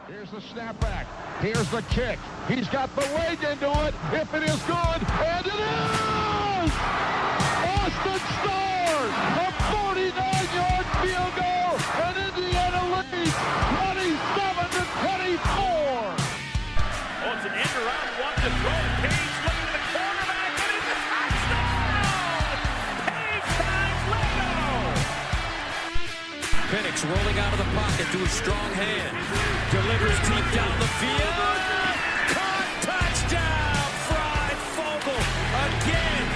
Here's the snapback. Here's the kick. He's got the leg into it. If it is good, and it is! Austin Starr, a 49-yard field goal, and Indiana leads 27-24. Oh, it's an end around one to throw. Page looking at the quarterback, and it's a touchdown! Page finds Leno! Penix rolling out of the pocket to his strong hand. Delivers deep down the field. Caught, touchdown! Fried Fogel again.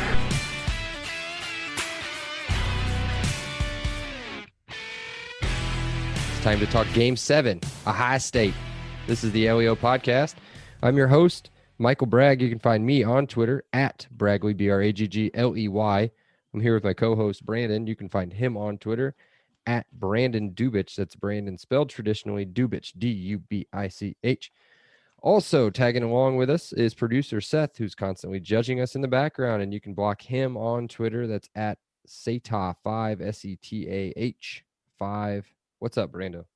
It's time to talk Game 7, Ohio State. This is the LEO Podcast. I'm your host, Michael Bragg. You can find me on Twitter at Bragley, Braggley. I'm here with my co-host, Brandon. You can find him on Twitter at Brandon Dubich. That's Brandon spelled traditionally, Dubich, D-U-B-I-C-H. Also tagging along with us is producer Seth, who's constantly judging us in the background, and you can block him on Twitter. That's at Setah5, S-E-T-A-H 5. What's up, Brando?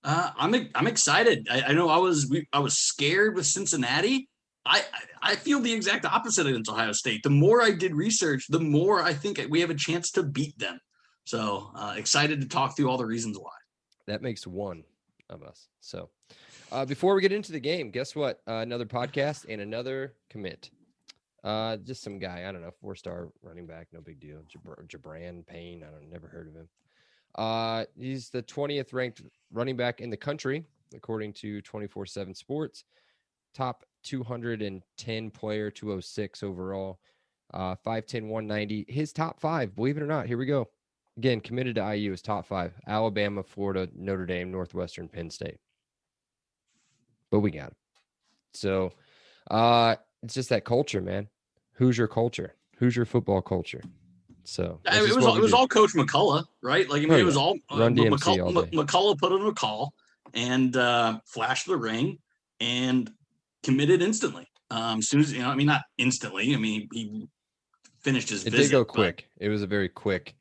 I'm excited. I know I was scared with Cincinnati. I feel the exact opposite against Ohio State. The more I did research, the more I think we have a chance to beat them. So excited to talk through all the reasons why. That makes one of us. So before we get into the game, guess what? Another podcast and another commit. Just some guy, I don't know, 4-star running back, no big deal. Jabran Payne, never heard of him. He's the 20th ranked running back in the country, according to 24/7 Sports. Top 210 player, 206 overall, 5'10", 190. His top 5, believe it or not, here we go. Again, committed to IU is top 5. Alabama, Florida, Notre Dame, Northwestern, Penn State. But we got him. So it's just that culture, man. Who's your culture? Who's your football culture? So it was all Coach McCullough, right? Like, I mean, it was all Run DMC all day. McCullough put in a call and flashed the ring and committed instantly. As soon as, not instantly. He finished his visit. It did go quick. It was a very quick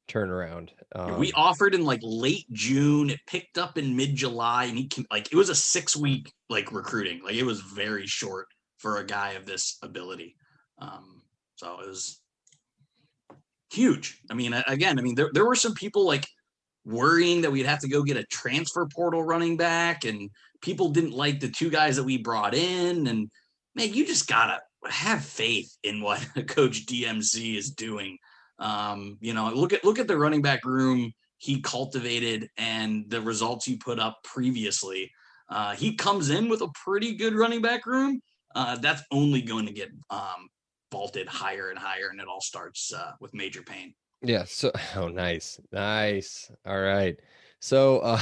turnaround. We offered in like late June. It picked up in mid-July, and it was a 6-week recruiting. Like, it was very short for a guy of this ability. So it was huge. There were some people worrying that we'd have to go get a transfer portal running back, and people didn't like the 2 guys that we brought in. And man, you just gotta have faith in what Coach DMC is doing. Look at the running back room he cultivated and the results he put up previously. He comes in with a pretty good running back room. That's only going to get vaulted higher and higher, and it all starts with Major Payne. Yeah. So, nice. All right. So,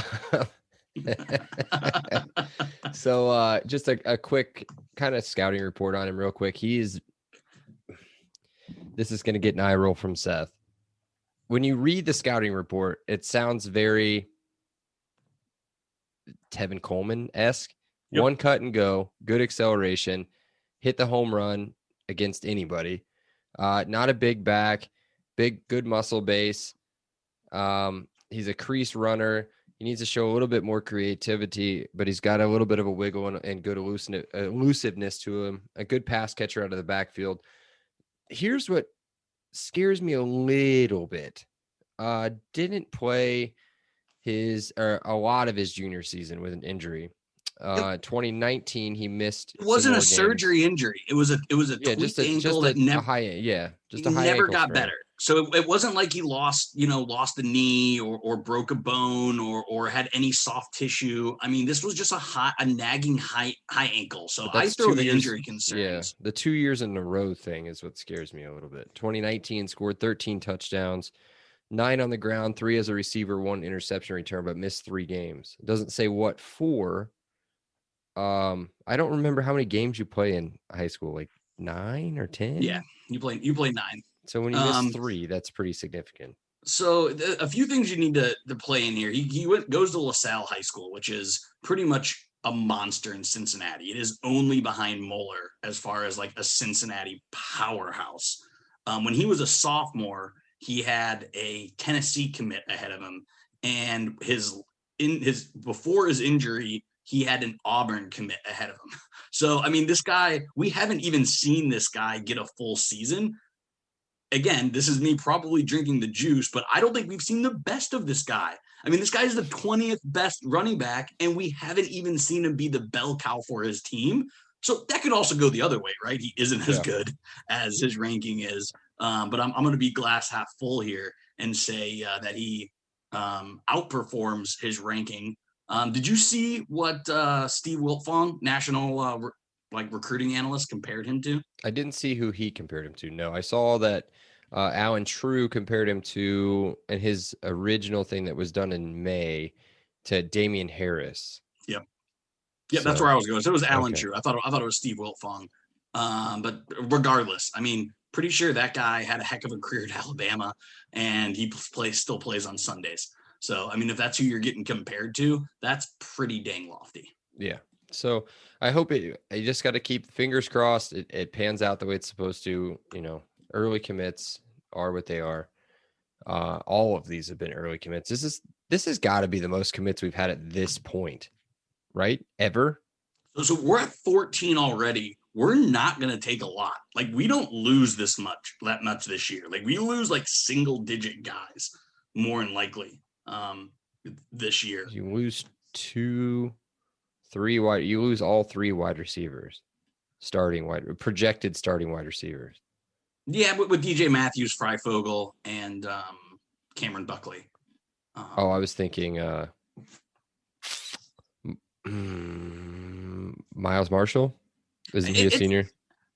just a quick kind of scouting report on him real quick. This is going to get an eye roll from Seth. When you read the scouting report, it sounds very Tevin Coleman-esque. Yep. One cut and go, good acceleration, hit the home run against anybody. Not a big back, good muscle base. He's a crease runner. He needs to show a little bit more creativity, but he's got a little bit of a wiggle and good elusiveness to him. A good pass catcher out of the backfield. Here's what scares me a little bit. Didn't play a lot of his junior season with an injury. 2019 he missed. It wasn't a surgery injury. It was a tweaked ankle that never never got better. So it wasn't like he lost a knee or broke a bone or had any soft tissue. I mean, this was just a nagging high ankle. So I throw the injury concerns. Yeah, the 2 years in a row thing is what scares me a little bit. 2019 scored 13 touchdowns, 9 on the ground, 3 as a receiver, 1 interception return, but missed 3 games. It doesn't say what for. I don't remember how many games you play in high school, like 9 or 10. Yeah, you play 9. So when you miss 3, that's pretty significant. So a few things you need to play in here. He goes to LaSalle High School, which is pretty much a monster in Cincinnati. It is only behind Moeller as far as a Cincinnati powerhouse. When he was a sophomore, he had a Tennessee commit ahead of him, and his before his injury, he had an Auburn commit ahead of him. So, I mean, this guy, we haven't even seen this guy get a full season. Again, this is me probably drinking the juice, but I don't think we've seen the best of this guy. I mean, this guy is the 20th best running back, and we haven't even seen him be the bell cow for his team. So that could also go the other way, right? He isn't as good as his ranking is. But I'm going to be glass half full here and say that he outperforms his ranking. Did you see what Steve Wiltfong, national recruiting analyst, compared him to? I didn't see who he compared him to. No, I saw that Alan True compared him to, and his original thing that was done in May, to Damian Harris. Yep. Yeah, so, that's where I was going. So it was Alan True. I thought it was Steve Wiltfong. But regardless, I mean, pretty sure that guy had a heck of a career at Alabama, and he still plays on Sundays. So, I mean, if that's who you're getting compared to, that's pretty dang lofty. Yeah. So I hope you just got to keep fingers crossed. It pans out the way it's supposed to. You know, early commits are what they are. All of these have been early commits. This has got to be the most commits we've had at this point, right? Ever. So we're at 14 already. We're not going to take a lot. Like, we don't lose that much this year. Like, we lose like single digit guys more than likely this year. You lose you lose all 3 wide receivers, projected starting wide receivers. Yeah, with DJ Matthews, Freifogel, and Cameron Buckley. I was thinking Miles Marshall. Isn't he a senior?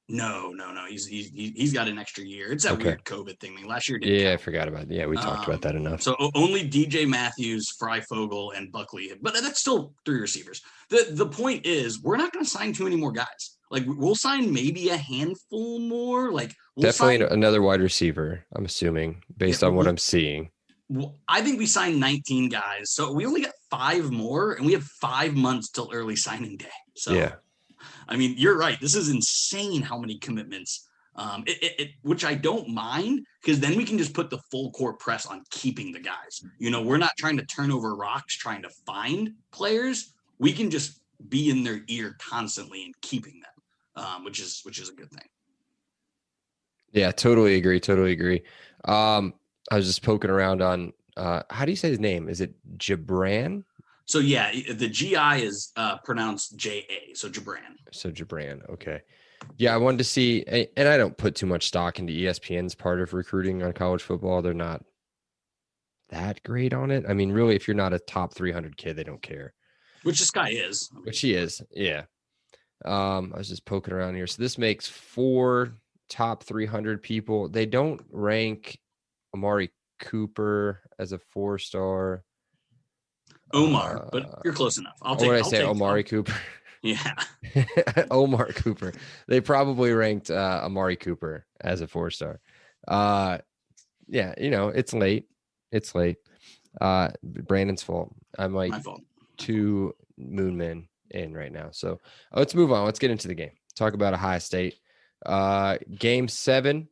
No. He's got an extra year. It's that weird COVID thing. I mean, last year didn't count. I forgot about that. Yeah, we talked about that enough. So only DJ Matthews, Freifogel, and Buckley. But that's still 3 receivers. The point is, we're not going to sign too many more guys. Like, we'll sign maybe a handful more. Like, definitely another wide receiver, I'm assuming, based on what I'm seeing. Well, I think we signed 19 guys. So we only got 5 more, and we have 5 months till early signing day. So yeah. I mean, you're right. This is insane how many commitments, which I don't mind, because then we can just put the full court press on keeping the guys. You know, we're not trying to turn over rocks, trying to find players. We can just be in their ear constantly and keeping them, which is a good thing. Yeah, totally agree. I was just poking around on, how do you say his name? Is it Gibran? So yeah, the GI is pronounced J-A, so Gibran. So Gibran, okay. Yeah, I wanted to see, and I don't put too much stock into ESPN's part of recruiting on college football. They're not that great on it. I mean, really, if you're not a top 300 kid, they don't care. Which this guy is. Which he is, yeah. I was just poking around here. So this makes 4 top 300 people. They don't rank Amari Cooper as a 4-star. Omar, but you're close enough. I'll take Amari Cooper. Yeah. Omar Cooper. They probably ranked Amari Cooper as a 4-star. Yeah, you know, it's late. Brandon's fault. I'm like my fault. 2 Moonmen in right now. So let's move on. Let's get into the game. Talk about Ohio State. Game 7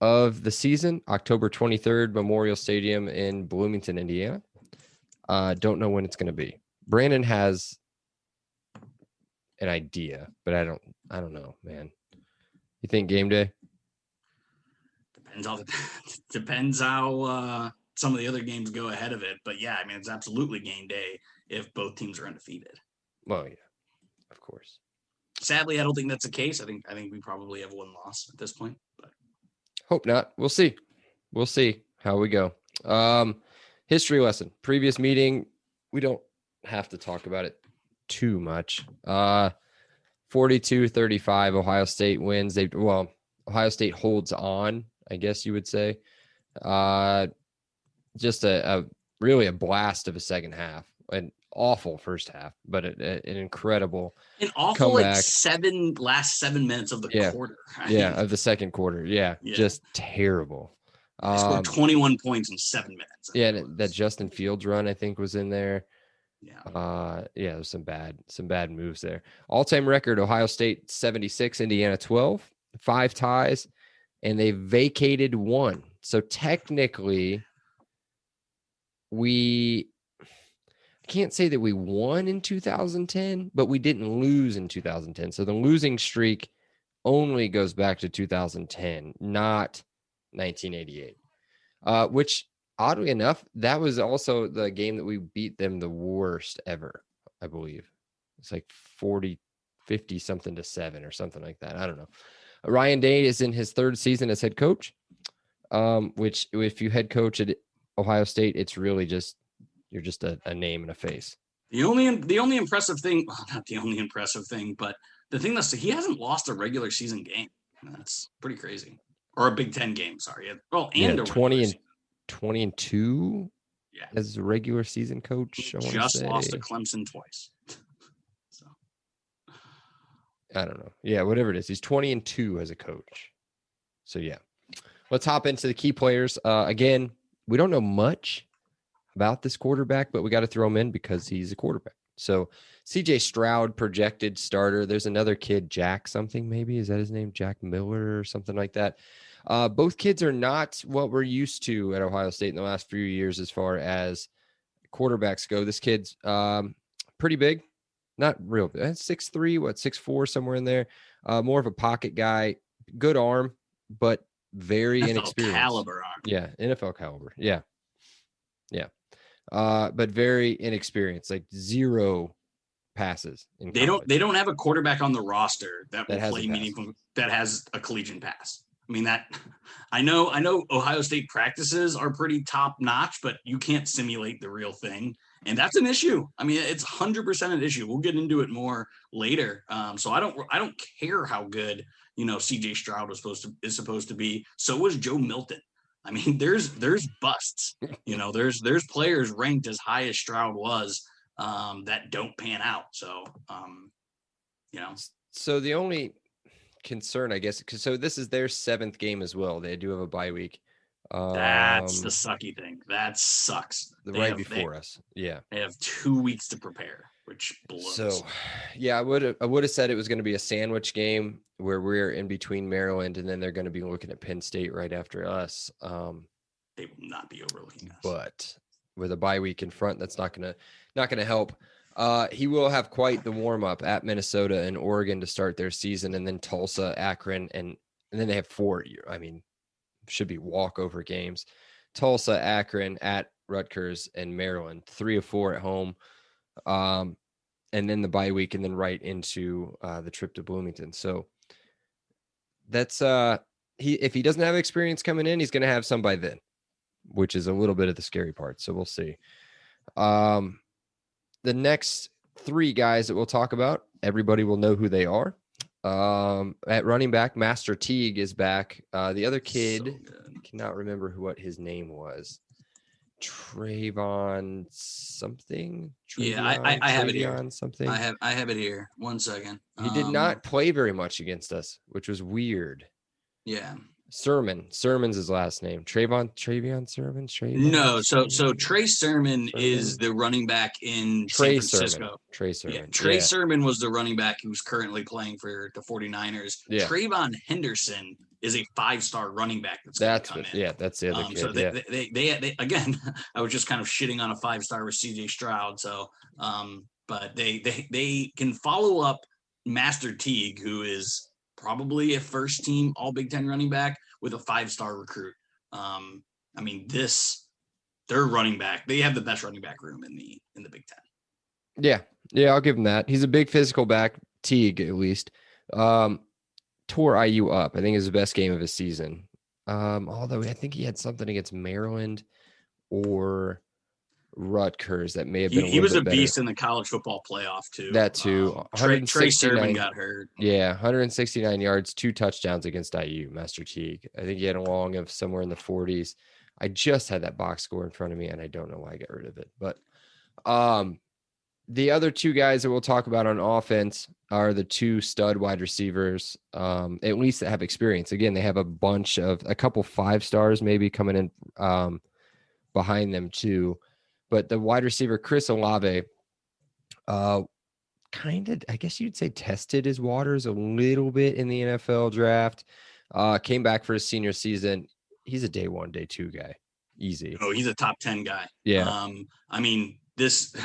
of the season, October 23rd, Memorial Stadium in Bloomington, Indiana. Don't know when it's going to be. Brandon has an idea, but I don't know, man. You think game day? Depends how some of the other games go ahead of it. But yeah, I mean, it's absolutely game day if both teams are undefeated. Well, yeah, of course. Sadly, I don't think that's the case. I think we probably have 1 loss at this point. But hope not. We'll see. We'll see how we go. History lesson. Previous meeting. We don't have to talk about it too much. 42-35. Ohio State wins. Ohio State holds on, I guess you would say. Just really a blast of a second half. An awful first half, but an incredible comeback. Like last 7 minutes of the quarter. Yeah, of the second quarter. Yeah, just terrible. They scored 21 points in 7 minutes. Yeah, and that Justin Fields run, I think, was in there. Yeah. There's some bad moves there. All-time record, Ohio State 76, Indiana 12, 5 ties, and they vacated 1. So technically, I can't say that we won in 2010, but we didn't lose in 2010. So the losing streak only goes back to 2010, not 1988. Which oddly enough, that was also the game that we beat them the worst ever, I believe. It's like 50 something to 7 or something like that. I don't know. Ryan Day is in his 3rd season as head coach, which if you head coach at Ohio State, it's really just, you're just a name and a face. The only impressive thing, well, not the only impressive thing, but the thing that's, he hasn't lost a regular season game. That's pretty crazy. Or a Big Ten game, sorry. Well, and yeah, a 20 and 2 yeah. as a regular season coach. Just lost to Clemson twice. So I don't know. Yeah, whatever it is. He's 20 and 2 as a coach. So yeah. Let's hop into the key players. Again, we don't know much about this quarterback, but we got to throw him in because he's a quarterback. So CJ Stroud, projected starter. There's another kid, Jack something maybe. Is that his name? Jack Miller or something like that. Both kids are not what we're used to at Ohio State in the last few years as far as quarterbacks go. This kid's pretty big. Not real big. 6'3", 6'4", somewhere in there. More of a pocket guy. Good arm, but very NFL inexperienced. caliber arm. Yeah, NFL caliber. Yeah. But very inexperienced, like 0 passes. They don't have a quarterback on the roster that will has play a pass. meaningful, that has a collegiate pass. I mean, that I know Ohio State practices are pretty top notch, but you can't simulate the real thing. And that's an issue. I mean, it's 100% an issue. We'll get into it more later. So I don't care how good, CJ Stroud is supposed to be. So was Joe Milton. I mean, there's busts, there's players ranked as high as Stroud was that don't pan out. So, So the only concern, I guess, so this is their 7th game as well. They do have a bye week. That's the sucky thing. That sucks. Before us. Yeah. They have 2 weeks to prepare, which blows. So, yeah, I would have said it was going to be a sandwich game where we're in between Maryland and then they're going to be looking at Penn State right after us. They will not be overlooking us. But with a bye week in front, that's not going to help. He will have quite the warm up at Minnesota and Oregon to start their season, and then Tulsa, Akron, and then they have 4. I mean, should be walkover games. Tulsa, Akron, at Rutgers, and Maryland. 3 of 4 at home. And then the bye week, and then right into the trip to Bloomington. So that's if he doesn't have experience coming in, he's going to have some by then, which is a little bit of the scary part. So we'll see. The next 3 guys that we'll talk about, everybody will know who they are. At running back, Master Teague is back. The other kid, cannot remember what his name was. Trayvon something. I have it here. Something. I have it here. 1 second. He did not play very much against us, which was weird. Yeah. Sermon's his last name. Travion Sermon. No, so Trey Sermon is the running back in San Francisco. Trey Sermon. Yeah, Trey Sermon was the running back who's currently playing for the 49ers. Yeah. Trayvon Henderson is a 5-star running back that's the other kid. So they again, I was just kind of shitting on a 5-star with CJ Stroud. So but they can follow up Master Teague, who is probably a first team all Big Ten running back with a 5-star recruit. I mean, their running back, they have the best running back room in the Big Ten. Yeah, I'll give him that. He's a big physical back, Teague at least. Tore IU up. I think it was the best game of his season. Although I think he had something against Maryland or Rutgers that may have been. He was a beast in the college football playoff too. That too. Trey Sermon got hurt. Yeah, 169 yards, 2 touchdowns against IU. Master Teague. I think he had a long of somewhere in the 40s. I just had that box score in front of me, and I don't know why I got rid of it. But the other 2 guys that we'll talk about on offense are the 2 stud wide receivers, at least that have experience. Again, they have a couple 5-stars maybe coming in behind them too. But the wide receiver, Chris Olave, kind of, I guess you'd say, tested his waters a little bit in the NFL draft. Came back for his senior season. He's a day 1, day 2 guy. Easy. Oh, he's a top 10 guy. Yeah. I mean,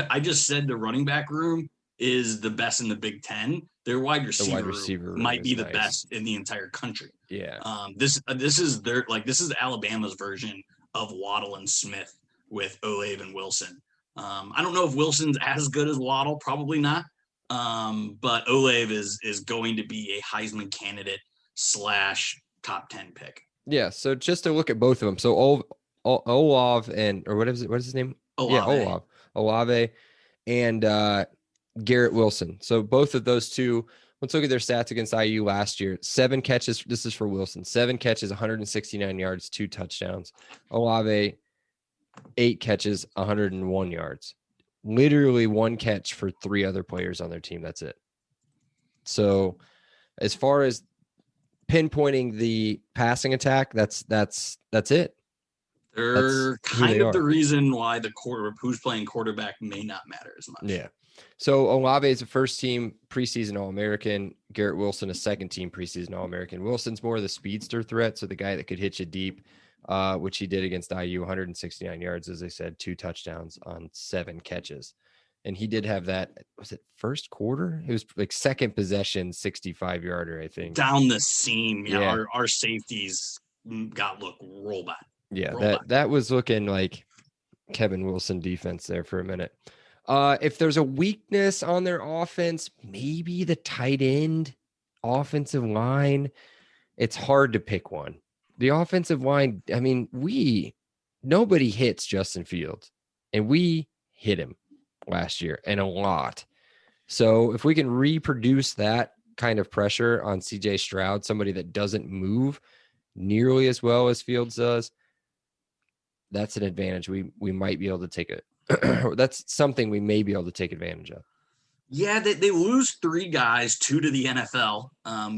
I just said the running back room is the best in the Big Ten. Their wide receiver room might be the best in the entire country. Yeah. This is this is Alabama's version of Waddle and Smith with Olave and Wilson. I don't know if Wilson's as good as Waddle, probably not. But Olave is going to be a Heisman candidate / top 10 pick. Yeah. So just to look at both of them. So Olave and, or what is his name? Olave. Yeah, Olave and Garrett Wilson. So both of those two, let's look at their stats against IU last year. 7 catches. This is for Wilson. 7 catches, 169 yards, 2 touchdowns. Olave, 8 catches, 101 yards. Literally 1 catch for 3 other players on their team. That's it. So as far as pinpointing the passing attack, that's it. They're kind of the reason why who's playing quarterback may not matter as much. Yeah. So Olave is a first-team preseason All-American. Garrett Wilson, a second-team preseason All-American. Wilson's more of the speedster threat, so the guy that could hit you deep, which he did against IU, 169 yards, as I said, 2 touchdowns on 7 catches. And he did have that, was it first quarter? It was like second possession, 65-yarder, I think. Down the seam. Yeah. Our safeties got roll back. Yeah, that was looking like Kevin Wilson defense there for a minute. If there's a weakness on their offense, maybe the tight end, offensive line. It's hard to pick one. The offensive line, I mean, nobody hits Justin Fields, and we hit him last year and a lot. So if we can reproduce that kind of pressure on CJ Stroud, somebody that doesn't move nearly as well as Fields does, that's an advantage we might be able to take it. That's something we may be able to take advantage of. Yeah, they lose 3 guys, 2 to the NFL,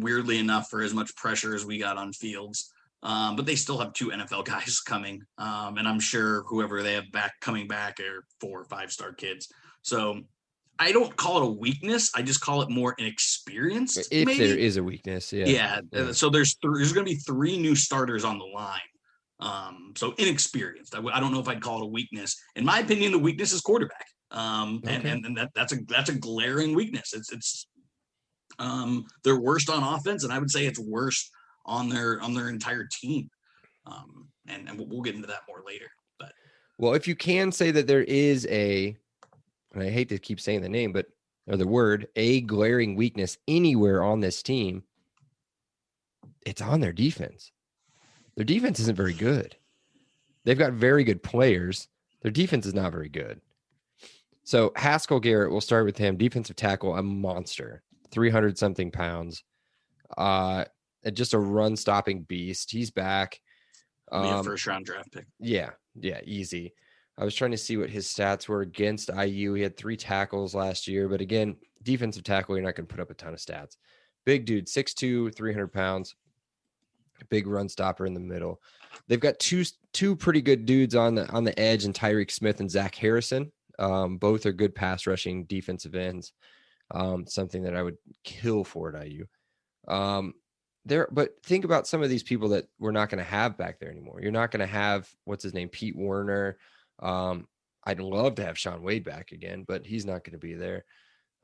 weirdly enough, for as much pressure as we got on Fields. But they still have 2 NFL guys coming. And I'm sure whoever they have coming back are 4 or 5-star kids. So I don't call it a weakness. I just call it more inexperience. If maybe. There is a weakness, yeah. So there's going to be 3 new starters on the line. So inexperienced. I don't know if I'd call it a weakness. In my opinion, the weakness is quarterback. Okay. And that's a glaring weakness. It's they're worst on offense, and I would say it's worst on their entire team. And we'll get into that more later. But well, if you can say that there is and I hate to keep saying the name, or the word, a glaring weakness anywhere on this team, it's on their defense. Their defense isn't very good. They've got very good players. Their defense is not very good. So Haskell Garrett, we'll start with him. Defensive tackle, a monster, 300-something pounds. Just a run-stopping beast. He's back. Be a first-round draft pick. Yeah, easy. I was trying to see what his stats were against IU. He had 3 tackles last year. But again, defensive tackle, you're not going to put up a ton of stats. Big dude, 6'2", 300 pounds. Big run stopper in the middle. They've got two pretty good dudes on the edge, and Tyreek Smith and Zach Harrison. Both are good pass rushing defensive ends. Something that I would kill for at IU. But think about some of these people that we're not going to have back there anymore. You're not going to have, what's his name, Pete Werner. I'd love to have Sean Wade back again, but he's not going to be there.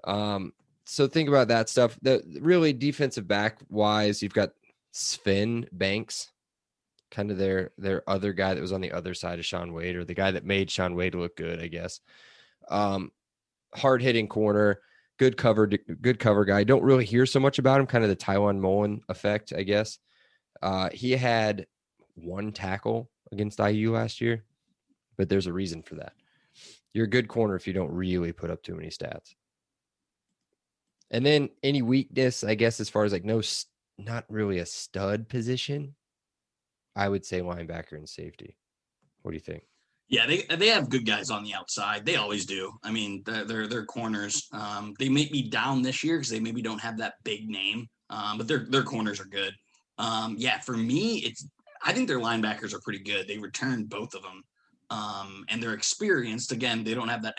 So think about that stuff. Really defensive back wise, you've got Sven Banks, kind of their other guy that was on the other side of Sean Wade, or the guy that made Sean Wade look good, I guess. Hard hitting corner, good cover guy. Don't really hear so much about him. Kind of the Tywone Mullen effect, I guess. He had 1 tackle against IU last year, but there's a reason for that. You're a good corner if you don't really put up too many stats. And then any weakness, I guess, as far as like not really a stud position, I would say linebacker and safety. What do you think? Yeah, they have good guys on the outside. They always do. I mean, they're corners. They may be down this year because they maybe don't have that big name, but their corners are good. Yeah, for me, I think their linebackers are pretty good. They returned both of them, and they're experienced. Again, they don't have that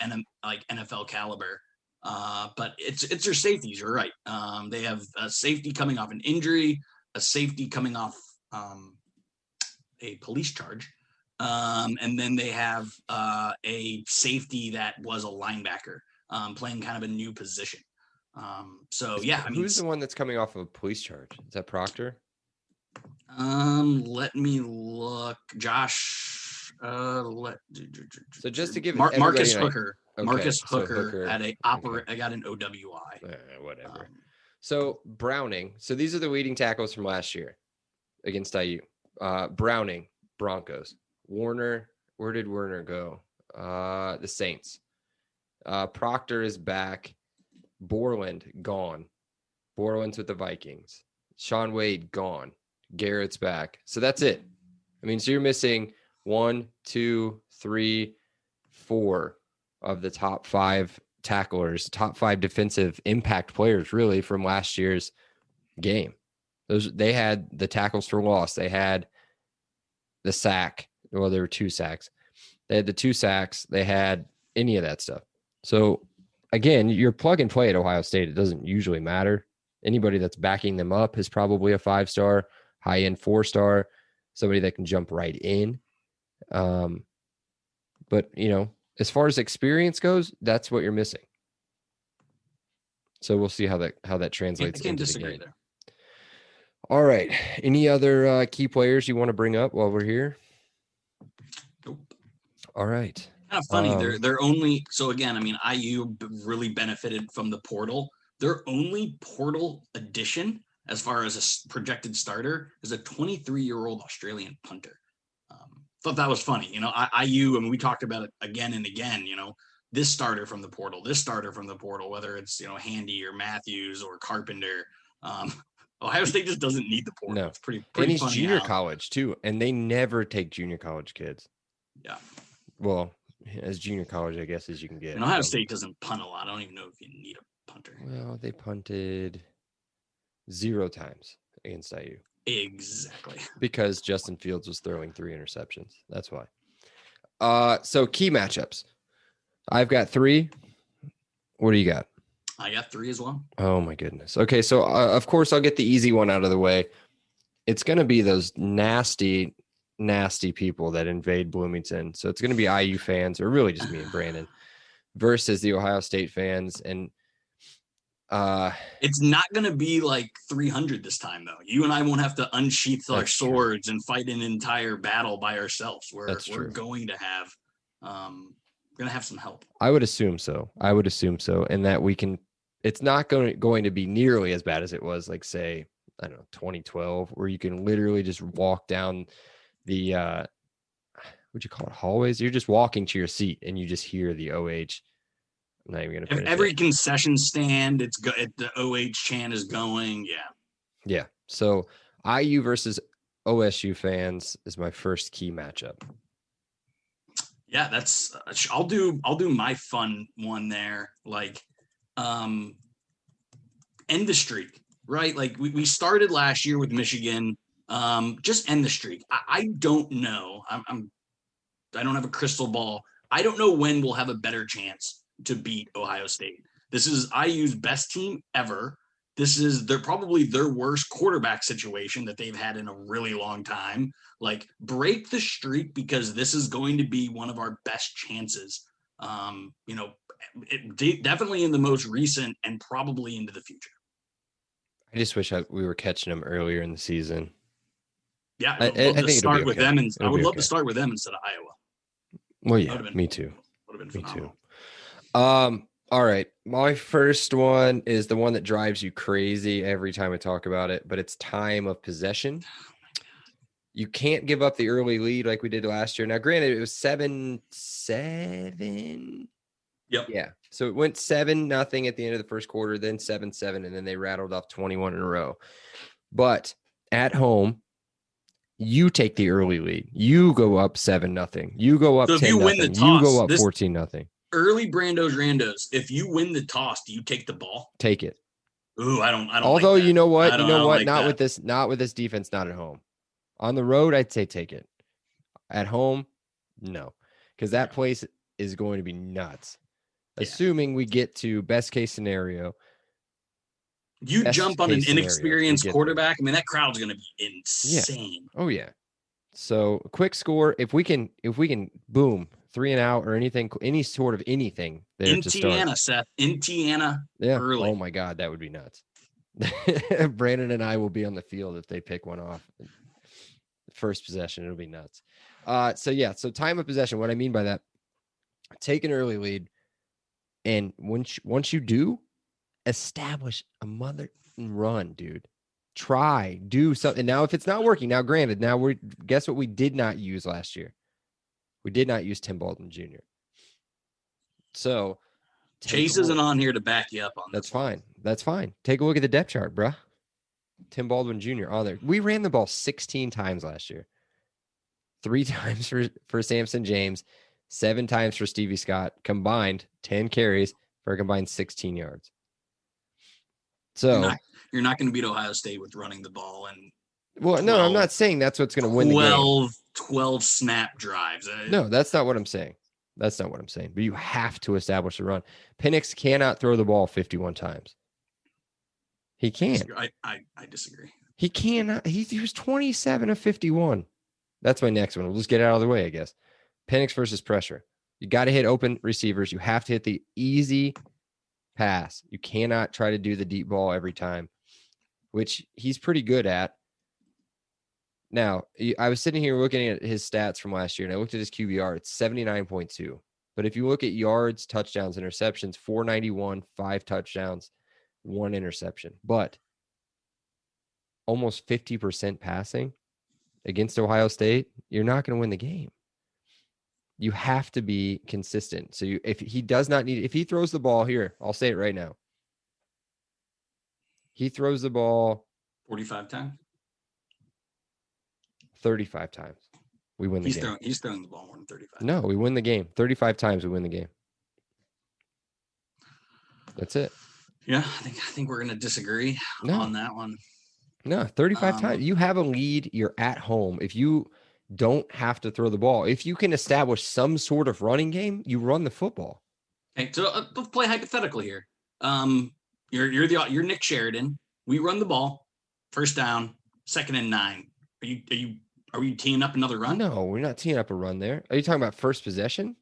NFL caliber. But it's their safeties. You're right. They have a safety coming off an injury, a safety coming off a police charge, And then they have a safety that was a linebacker playing kind of a new position. So yeah, I mean, Who's the one that's coming off of a police charge? Is that Proctor? Let me look. Josh. So just to give Marcus everybody Hooker. Okay, Marcus so Hooker had a I got an OWI. Whatever. So Browning. So these are the leading tackles from last year against IU. Browning, Broncos. Warner, where did Werner go? The Saints. Proctor is back. Borland, gone. Borland's with the Vikings. Sean Wade, gone. Garrett's back. So that's it. I mean, so you're missing 1, 2, 3, 4 of the top 5 tacklers, top 5 defensive impact players, really, from last year's game. They had the tackles for loss. They had the sack. Well, there were 2 sacks. They had the 2 sacks. They had any of that stuff. So again, you're plug and play at Ohio State. It doesn't usually matter. Anybody that's backing them up is probably a 5-star, high-end 4-star, somebody that can jump right in. But, you know, as far as experience goes, that's what you're missing. So we'll see how that translates. I can't into disagree the game. there. All right. Any other key players you want to bring up while we're here? Nope. All right. Kind of funny. They're only, so again, I mean, IU really benefited from the portal. Their only portal addition, as far as a projected starter, is a 23-year-old Australian punter. Thought that was funny. You know, IU, I mean, we talked about it again and again, you know, this starter from the portal, whether it's, you know, Handy or Matthews or Carpenter. Ohio State just doesn't need the portal. No. It's pretty and he's funny junior how, college too, and they never take junior college kids. Yeah. Well, as junior college, I guess, as you can get. And Ohio State doesn't punt a lot. I don't even know if you need a punter. Well, they punted 0 times against IU. Exactly. Because Justin Fields was throwing 3 interceptions. That's why. So key matchups. I've got 3. What do you got? I got 3 as well. Oh my goodness. Okay, so of course I'll get the easy one out of the way. It's going to be those nasty people that invade Bloomington. So it's going to be IU fans, or really just me and Brandon, versus the Ohio State fans. And it's not going to be like 300 this time, though. You and I won't have to unsheath our swords and fight an entire battle by ourselves. We're going to have some help. I would assume so. And that we can, it's not going to be nearly as bad as it was, like, say, I don't know, 2012, where you can literally just walk down the, what'd you call it, hallways? You're just walking to your seat and you just hear the OH. I'm not even going to finish every concession stand, the OH chant is going. Yeah. Yeah. So IU versus OSU fans is my first key matchup. Yeah, that's I'll do my fun one there. Like, end the streak, right? Like we started last year with Michigan. Just end the streak. I don't know. I don't have a crystal ball. I don't know when we'll have a better chance to beat Ohio State. This is IU's best team ever. They're probably their worst quarterback situation that they've had in a really long time. Like, break the streak, because this is going to be one of our best chances. You know, definitely in the most recent and probably into the future. I just wish we were catching them earlier in the season. Yeah, I would love to start with them, and I would love to start with them instead of Iowa. Well, yeah, me too. Would have been phenomenal. Me too. All right. My first one is the one that drives you crazy every time I talk about it, but it's time of possession. You can't give up the early lead like we did last year. Now, granted, it was 7-7. Yep. Yeah. So it went 7-0 at the end of the first quarter, then 7-7, and then they rattled off 21 in a row. But at home, you take the early lead. You go up 7-0. You go up 10-0. You go up 14-0. Early Randos. If you win the toss, do you take the ball? Take it. Ooh, I don't. Although like that. You know what? Like not with this defense. Not at home. On the road, I'd say take it. At home, no, because that place is going to be nuts. Yeah. Assuming we get to best case scenario. You jump on an inexperienced quarterback. I mean, that crowd's going to be insane. Yeah. Oh yeah. So quick score. If we can boom 3 and out or anything, any sort of anything there to start. Indiana, Seth. Indiana Yeah. early. Oh my God, that would be nuts. Brandon and I will be on the field if they pick one off. First possession, it'll be nuts. So time of possession. What I mean by that, take an early lead, and once you do, establish a mother run, dude. Do something. Now, if it's not working, now granted, guess what we did not use last year? We did not use Tim Baldwin Jr. So Chase isn't on here to back you up on That's fine. That's fine. Take a look at the depth chart, bruh. Tim Baldwin Jr. on there. We ran the ball 16 times last year. 3 times for Samson James, 7 times for Stevie Scott, combined 10 carries for a combined 16 yards. So you're not going to beat Ohio State with running the ball and no, I'm not saying that's what's going to win the game. 12 snap drives. No, that's not what I'm saying. That's not what I'm saying. But you have to establish a run. Penix cannot throw the ball 51 times. He can't. I disagree. He cannot. He was 27 of 51. That's my next one. We'll just get it out of the way, I guess. Penix versus pressure. You got to hit open receivers. You have to hit the easy pass. You cannot try to do the deep ball every time, which he's pretty good at. Now, I was sitting here looking at his stats from last year, and I looked at his QBR. It's 79.2. But if you look at yards, touchdowns, interceptions, 491, 5 touchdowns, 1 interception. But almost 50% passing against Ohio State, you're not going to win the game. You have to be consistent. So if he throws the ball here, I'll say it right now. He throws the ball 45 times. 35 times. We win the game. He's throwing the ball more than 35. No, we win the game. 35 times we win the game. That's it. Yeah, I think we're going to disagree on that one. No, 35 times. You have a lead. You're at home. If you don't have to throw the ball, if you can establish some sort of running game, you run the football. Okay, so let's play hypothetical here. You're Nick Sheridan. We run the ball. First down, 2nd and 9. Are we teeing up another run? No, we're not teeing up a run there. Are you talking about first possession?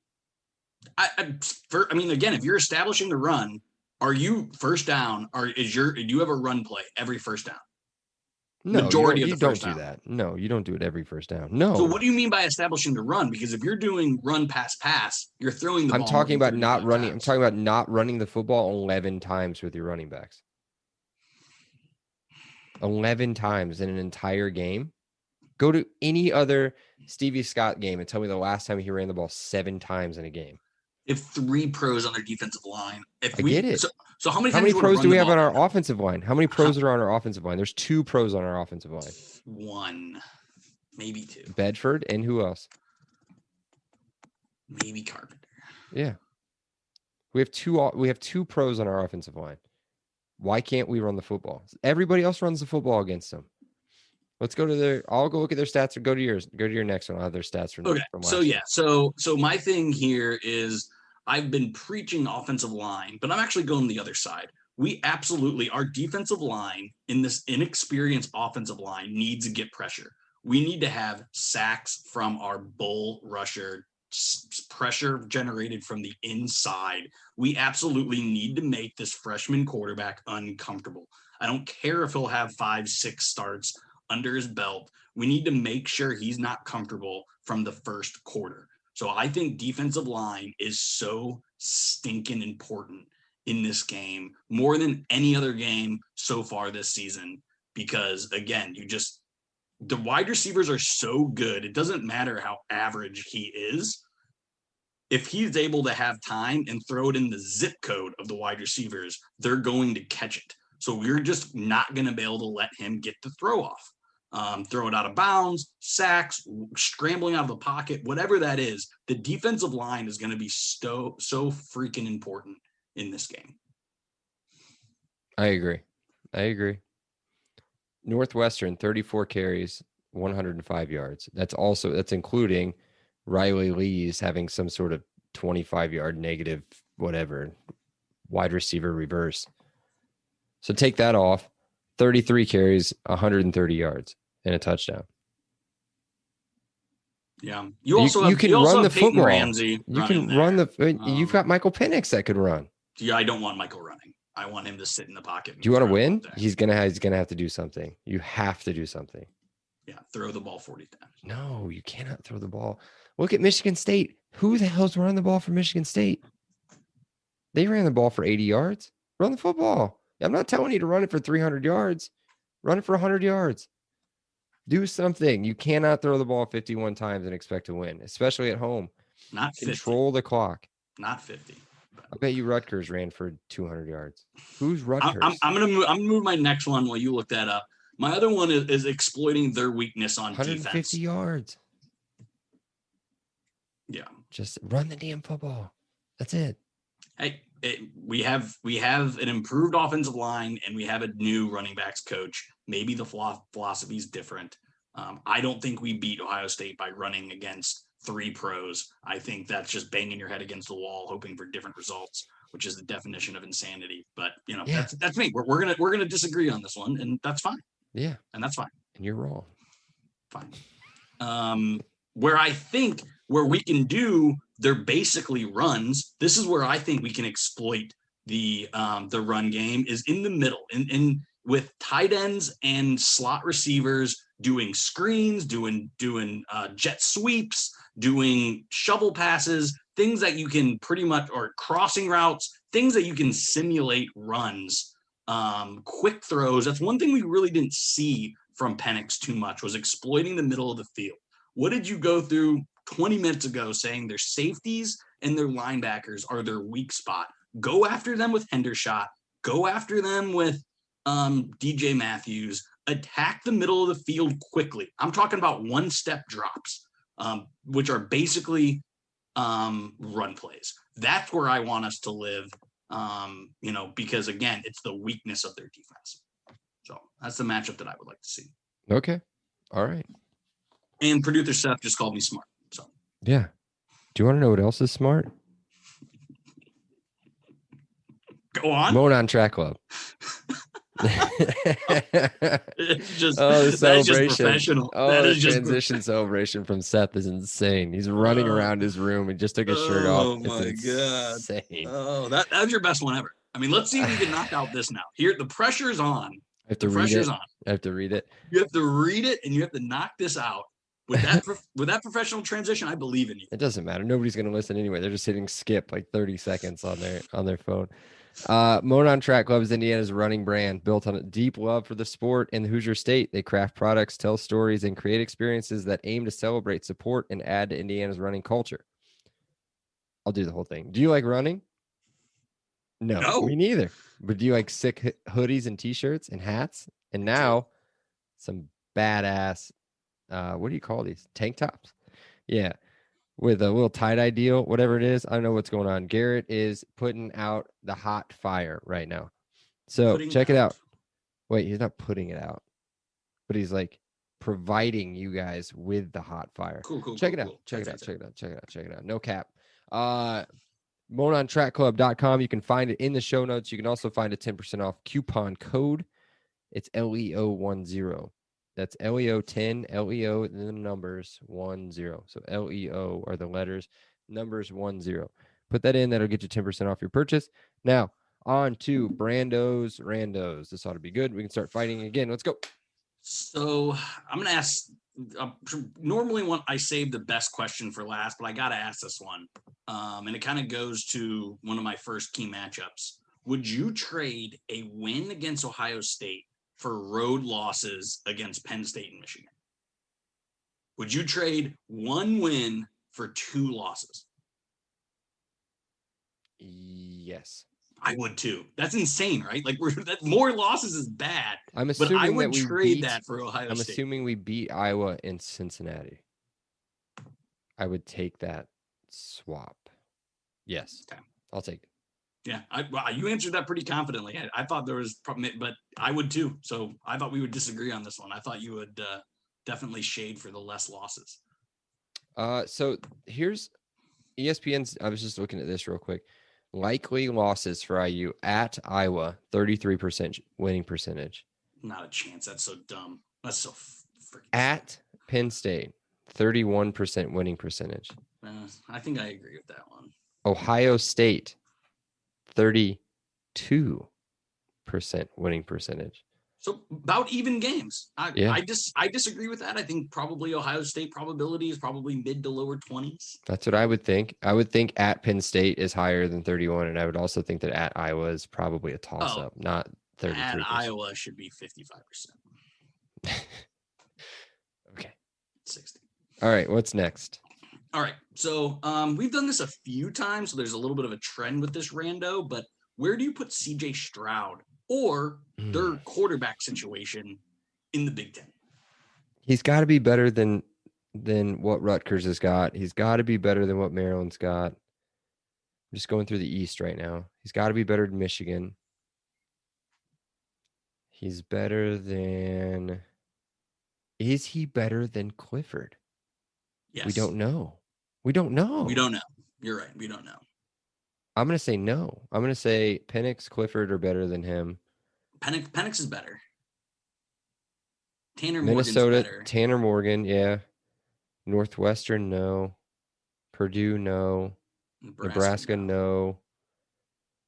Again, if you're establishing the run, are you first down? Do you have a run play every first down? No, majority of the don't first do down. that. No, you don't do it every first down. No. So what do you mean by establishing the run? Because if you're doing run pass, you're throwing the ball. I'm talking about not running. Times. I'm talking about not running the football 11 times with your running backs. 11 times in an entire game. Go to any other Stevie Scott game and tell me the last time he ran the ball 7 times in a game. If 3 pros on their defensive line. I get it. So how many pros do we have on our offensive line? How many pros are on our offensive line? There's 2 pros on our offensive line. 1, maybe 2. Bedford and who else? Maybe Carpenter. Yeah. We have 2 pros on our offensive line. Why can't we run the football? Everybody else runs the football against them. Let's go to I'll go look at their stats or go to yours. Go to your next one. I'll have their stats from last year. So my thing here is I've been preaching offensive line, but I'm actually going the other side. We absolutely, our defensive line in this inexperienced offensive line needs to get pressure. We need to have sacks from our bull rusher, pressure generated from the inside. We absolutely need to make this freshman quarterback uncomfortable. I don't care if he'll have 5-6 starts under his belt. We need to make sure he's not comfortable from the first quarter. So I think defensive line is so stinking important in this game, more than any other game so far this season, because again, the wide receivers are so good. It doesn't matter how average he is. If he's able to have time and throw it in the zip code of the wide receivers, they're going to catch it. So we're just not going to be able to let him get the throw off. Throw it out of bounds, sacks, scrambling out of the pocket, whatever that is. The defensive line is going to be so freaking important in this game. I agree. Northwestern, 34 carries, 105 yards. That's including Riley Lee's having some sort of 25-yard negative, whatever, wide receiver reverse. So take that off. 33 carries, 130 yards, and a touchdown. Yeah. You You can also run have the Peyton football. Ramsey You can running run there. you've got Michael Penix that could run. Yeah, I don't want Michael running. I want him to sit in the pocket. Do you want to throw the ball win? there. He's gonna have to do something. You have to do something. Yeah, throw the ball 40 times. No, you cannot throw the ball. Look at Michigan State. Who the hell's running the ball for Michigan State? They ran the ball for 80 yards. Run the football. I'm not telling you to run it for 300 yards. Run it for 100 yards. Do something. You cannot throw the ball 51 times and expect to win, especially at home. Not 50. Control the clock. Not 50. I bet you Rutgers ran for 200 yards. Who's Rutgers? I'm gonna move my next one while you look that up. My other one is exploiting their weakness on 150 defense. yards. Yeah. Just run the damn football. That's it. Hey, we have an improved offensive line and we have a new running backs coach. Maybe the philosophy is different. I don't think we beat Ohio State by running against 3 pros. I think that's just banging your head against the wall, hoping for different results, which is the definition of insanity. But that's me. We're gonna disagree on this one, and that's fine. Yeah, and that's fine. And you're wrong. Fine. Where we can do, they're basically runs. This is where I think we can exploit the run game is in the middle, in with tight ends and slot receivers doing screens, doing jet sweeps, doing shovel passes, things that you can pretty much, or crossing routes, things that you can simulate runs, quick throws. That's one thing we really didn't see from Penix too much, was exploiting the middle of the field. What did you go through 20 minutes ago saying their safeties and their linebackers are their weak spot? Go after them with Hendershot. Go after them with DJ Matthews. Attack the middle of the field quickly. I'm talking about one-step drops, which are basically run plays. That's where I want us to live, because, again, it's the weakness of their defense. So that's the matchup that I would like to see. Okay. All right. And producer Seth just called me smart. So yeah. Do you want to know what else is smart? Go on. Monon Track Club. It's just, the that celebration. is just professional. Oh, that the is just transition celebration from Seth is insane. He's running around his room and just took his shirt off. Oh my God. Insane. Oh, that's your best one ever. I mean, let's see if we can knock out this now. Here, the pressure is on. I have to The read pressure's it. on. I have to read it. You have to read it and you have to knock this out. With that with that professional transition, I believe in you. It doesn't matter. Nobody's going to listen anyway. They're just hitting skip like 30 seconds on their phone. Monon Track Club is Indiana's running brand, built on a deep love for the sport and the Hoosier State. They craft products, tell stories, and create experiences that aim to celebrate, support, and add to Indiana's running culture. I'll do the whole thing. Do you like running? No, me neither. But do you like sick hoodies and t-shirts and hats? And now some badass, what do you call these? Tank tops? Yeah. With a little tie-dye deal, whatever it is. I don't know what's going on. Garrett is putting out the hot fire right now. So check it out. Wait, he's not putting it out, but he's like providing you guys with the hot fire. Cool. Check it out. Check it out. No cap. MononTrackClub.com. You can find it in the show notes. You can also find a 10% off coupon code. It's LEO10. That's LEO10, LEO, and the numbers 10. So LEO are the letters, numbers 10. Put that in. That'll get you 10% off your purchase. Now, on to Brando's Randos. This ought to be good. We can start fighting again. Let's go. So I'm going to ask, normally I save the best question for last, but I got to ask this one. And it kind of goes to one of my first key matchups. Would you trade a win against Ohio State for road losses against Penn State and Michigan? Would you trade one win for 2 losses? Yes. I would too. That's insane, right? Like more losses is bad. I'm assuming but I would that we trade beat, that for Ohio I'm State. assuming we beat Iowa in Cincinnati. I would take that swap. Yes. Okay. I'll take it. Yeah, you answered that pretty confidently. I thought there was probably, but I would too. So I thought we would disagree on this one. I thought you would definitely shade for the less losses. So here's ESPN's. I was just looking at this real quick. Likely losses for IU at Iowa, 33% winning percentage. Not a chance. That's so dumb. That's so freaking at Penn State, 31% winning percentage. I think I agree with that one. Ohio State, 32% winning percentage. So about even games. Yeah. I disagree with that. I think probably Ohio State probability is probably mid to lower 20s. That's what I would think. I would think at Penn State is higher than 31, and I would also think that at Iowa is probably a toss-up, not 33%. At Iowa should be 55%. Okay. 60. All right, what's next? All right. So we've done this a few times, so there's a little bit of a trend with this rando, but where do you put CJ Stroud or their quarterback situation in the Big Ten? He's got to be better than what Rutgers has got. He's got to be better than what Maryland's got. I'm just going through the East right now. He's got to be better than Michigan. He's better than... Is he better than Clifford? Yes. We don't know. We don't know. We don't know. You're right. We don't know. I'm going to say no. I'm going to say Penix, Clifford are better than him. Penix is better. Tanner Minnesota, Morgan's better. Tanner Morgan, yeah. Northwestern, no. Purdue, no. Nebraska, no.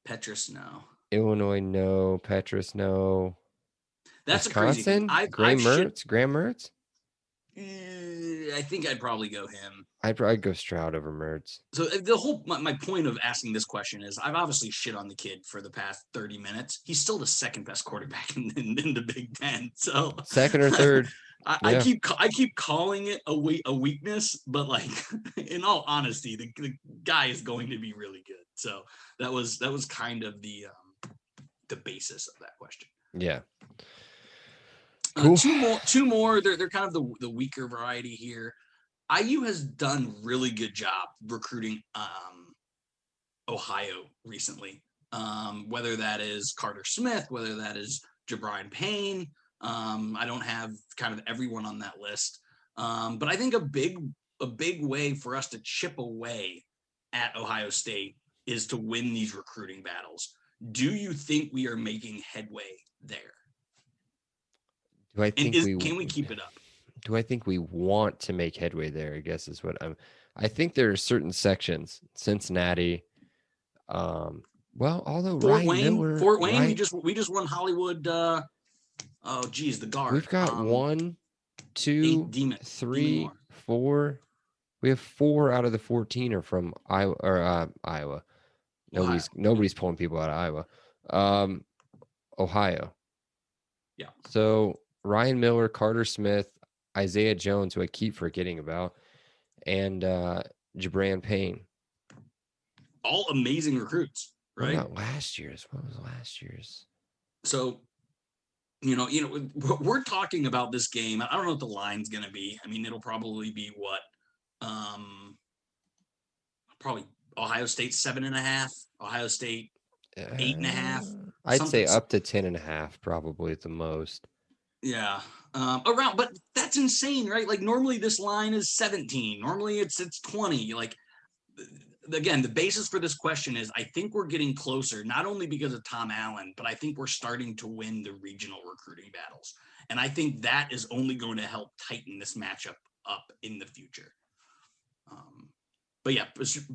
Petrus, no. Illinois, no. Petrus, no. That's Wisconsin? a crazy thing. Graham Mertz? I think I'd probably go him. I'd probably go Stroud over Mertz. So the whole my point of asking this question is I've obviously shit on the kid for the past 30 minutes. He's still the second best quarterback in the Big Ten. So second or third. I keep calling it a weakness, but like in all honesty, the guy is going to be really good. So that was kind of the basis of that question. Yeah. Cool. Two more. They're kind of the weaker variety here. IU has done really good job recruiting Ohio recently. Whether that is Carter Smith, whether that is Jabron Payne. I don't have kind of everyone on that list. But I think a big way for us to chip away at Ohio State is to win these recruiting battles. Do you think we are making headway there? Do I think can we keep it up? Do I think we want to make headway there? I guess is what I think there are certain sections. Cincinnati, although Fort Ryan Wayne, we just won Hollywood. The guard. We've got 1, 2, 3, 4. We have 4 out of the 14 are from Iowa. Nobody's pulling people out of Iowa. Ohio. Yeah. So Ryan Miller, Carter Smith, Isaiah Jones, who I keep forgetting about, and Jabron Payne. All amazing recruits, right? What about last year's? What was last year's? So, we're talking about this game. I don't know what the line's going to be. I mean, it'll probably be what? Probably Ohio State 7.5, Ohio State 8.5. I'd say up to 10.5, probably at the most. Yeah, around, but that's insane, right? Like normally this line is 17. Normally it's 20. Like again, the basis for this question is I think we're getting closer, not only because of Tom Allen, but I think we're starting to win the regional recruiting battles, and I think that is only going to help tighten this matchup up in the future. But yeah,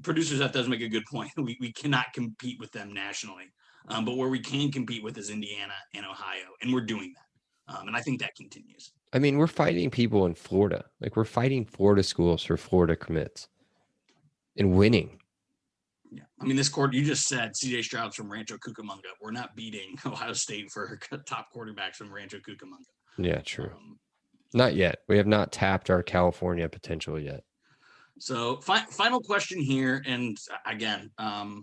producers, that does make a good point. We cannot compete with them nationally, but where we can compete with is Indiana and Ohio, and we're doing that. And I think that continues. I mean, we're fighting people in Florida. Like we're fighting Florida schools for Florida commits and winning. Yeah. I mean, this court, you just said CJ Stroud's from Rancho Cucamonga. We're not beating Ohio State for top quarterbacks from Rancho Cucamonga. Yeah, true. Not yet. We have not tapped our California potential yet. So final question here. And again, I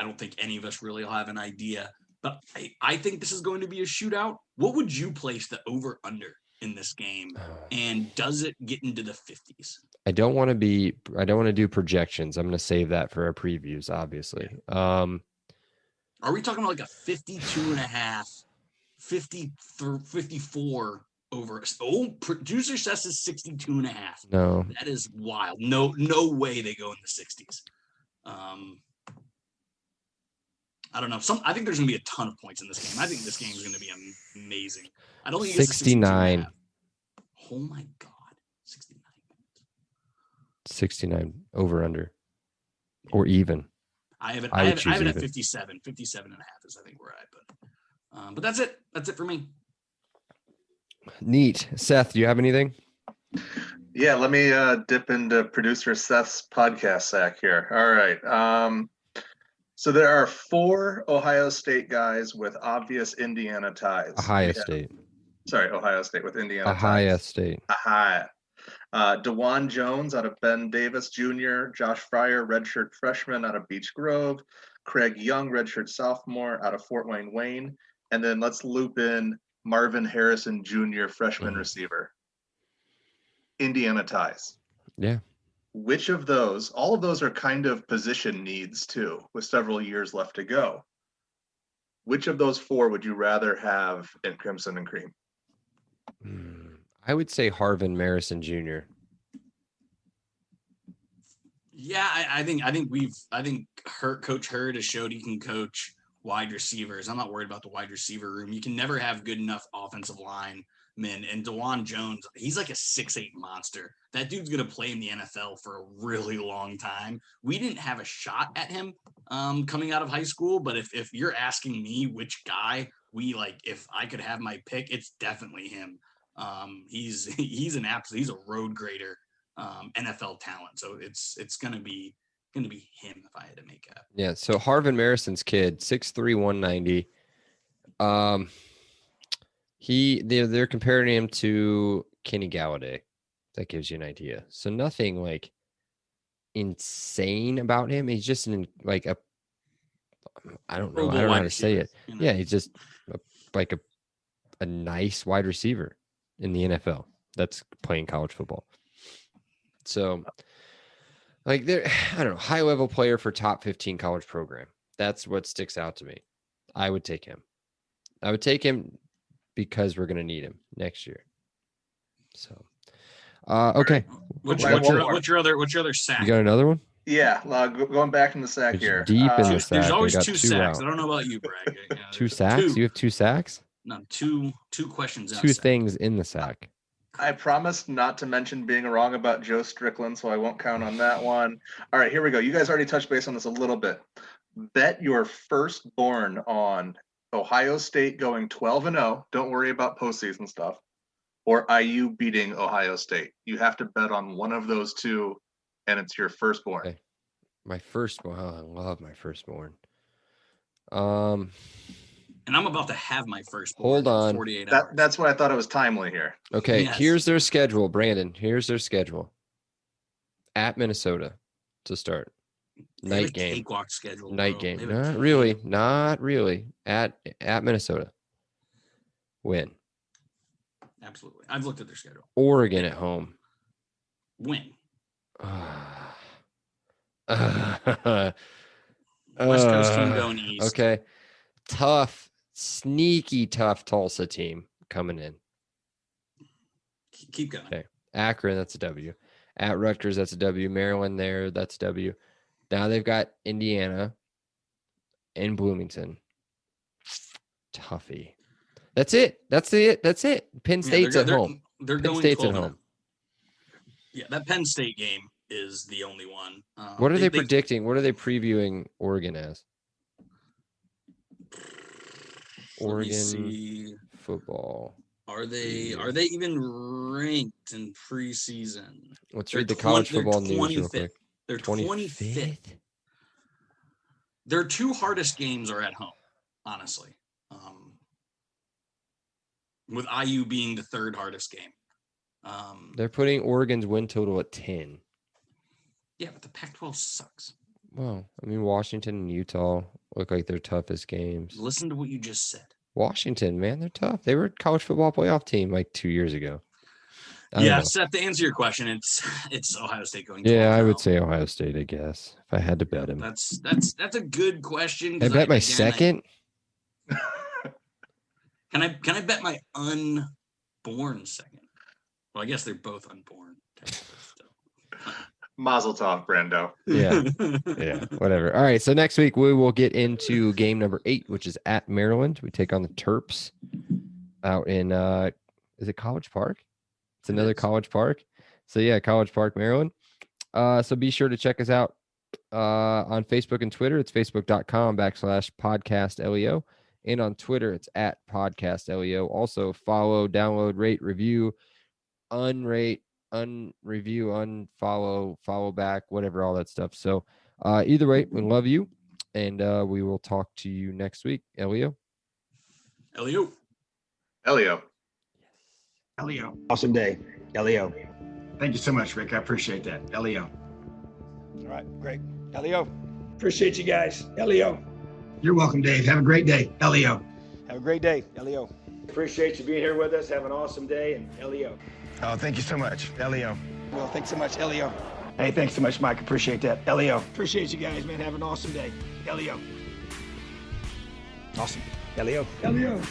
don't think any of us really will have an idea. But I think this is going to be a shootout. What would you place the over-under in this game? And does it get into the 50s? I don't want to do projections. I'm going to save that for our previews, obviously. Are we talking about like a 52.5, 54 over? Oh, producer says is 62.5. No. That is wild. No way they go in the 60s. I don't know. I think there's going to be a ton of points in this game. I think this game is going to be amazing. I don't think it's 69. Oh my God. 69. 69 over under or even. I have it. I I would have, choose I have it at even. 57. 57 and a half is I think where but that's it. That's it for me. Neat. Seth, do you have anything? Yeah, let me dip into producer Seth's podcast sack here. All right. So there are 4 Ohio State guys with obvious Indiana ties. Ohio State. Sorry, Ohio State with Indiana Ohio ties. State. Ohio. DeJuan Jones out of Ben Davis Jr., Josh Fryer, redshirt freshman out of Beech Grove, Craig Young, redshirt sophomore out of Fort Wayne, and then let's loop in Marvin Harrison Jr., freshman receiver. Indiana ties. Yeah. Which of those, all of those are kind of position needs too, with several years left to go. Which of those 4 would you rather have in Crimson and Cream? I would say Harvin Marison Jr. Yeah, I think Coach Hurd has showed he can coach wide receivers. I'm not worried about the wide receiver room. You can never have good enough offensive linemen. And DeJuan Jones, he's like a 6'8" monster. That dude's gonna play in the NFL for a really long time. We didn't have a shot at him coming out of high school, but if you're asking me which guy if I could have my pick, it's definitely him. He's a road grader, NFL talent. So it's gonna be him if I had to make a Yeah. So Harvin Marison's kid, 6'3", 190. They're comparing him to Kenny Galladay. That gives you an idea. So nothing like insane about him. He's just I don't know how to say it. You know? Yeah, he's just a nice wide receiver in the NFL that's playing college football. So they're, I don't know, high level player for top 15 college program. That's what sticks out to me. I would take him. Because we're going to need him next year. So, okay. What's your other sack? You got another one? Yeah, going back in the sack It's here. deep in the sack. There's always They got 2 two sacks. out. I don't know about you, Brad. Yeah, 2 sacks? You have 2 sacks? No, two questions. 2 things in the sack. I promised not to mention being wrong about Joe Strickland, so I won't count on that one. All right, here we go. You guys already touched base on this a little bit. Bet your firstborn on Ohio State going 12-0. Don't worry about postseason stuff. Or IU beating Ohio State. You have to bet on one of those 2, and it's your firstborn. Okay. My firstborn. Oh, I love my firstborn. And I'm about to have my firstborn. Hold on. 48 hours. That's why I thought it was timely here. Okay, Yes. Here's their schedule, Brandon. Here's their schedule. At Minnesota to start. They have Night a game. cakewalk schedule. Night bro. game. They have a Not really. At Minnesota. Win. Absolutely. I've looked at their schedule. Oregon at home. Win. West Coast team going east. Okay. Tough, sneaky tough Tulsa team coming in. Keep going. Okay. Akron, that's a W. At Rutgers, that's a W. Maryland there, that's a W. Now they've got Indiana and Bloomington. Toughie. That's it. Penn State's at home. They're Penn going State's at 12-0. home. Yeah, that Penn State game is the only one. What are they predicting? What are they previewing Oregon as? Oregon football. Are they even ranked in preseason? Let's They're read the college they're football news real 25th. quick. They're 25th. Their 2 hardest games are at home, honestly. With IU being the 3rd hardest game. They're putting Oregon's win total at 10. Yeah, but the Pac-12 sucks. Well, I mean, Washington and Utah look like their toughest games. Listen to what you just said. Washington, man, they're tough. They were a college football playoff team like 2 years ago. I don't Yeah, know. Seth, to answer your question, it's Ohio State going. Yeah, I 12-0. would say Ohio State, I guess, if I had to bet him. That's a good question. I 'cause bet my again, second. Can I bet my unborn second? Well, I guess they're both unborn. Mazel tov, Brando. Yeah. Yeah, whatever. All right. So next week we will get into game number 8, which is at Maryland. We take on the Terps out in is it College Park? It's another College Park. So yeah, College Park, Maryland. So be sure to check us out on Facebook and Twitter. It's facebook.com/podcastleo. And on Twitter, it's @podcastleo. Also follow, download, rate, review, unrate, unreview, unfollow, follow back, whatever, all that stuff. So either way, we love you. And we will talk to you next week. Elio. Elio. Elio. Elio. Awesome day. Elio. Thank you so much, Rick. I appreciate that. Elio. All right, great. Elio. Appreciate you guys. Elio. You're welcome, Dave. Have a great day. Elio. Have a great day, Elio. Appreciate you being here with us. Have an awesome day. And Elio. Oh, thank you so much, Elio. Well, thanks so much, Elio. Hey, thanks so much, Mike. Appreciate that. Elio. Appreciate you guys, man. Have an awesome day. Elio. Awesome. Elio. Elio.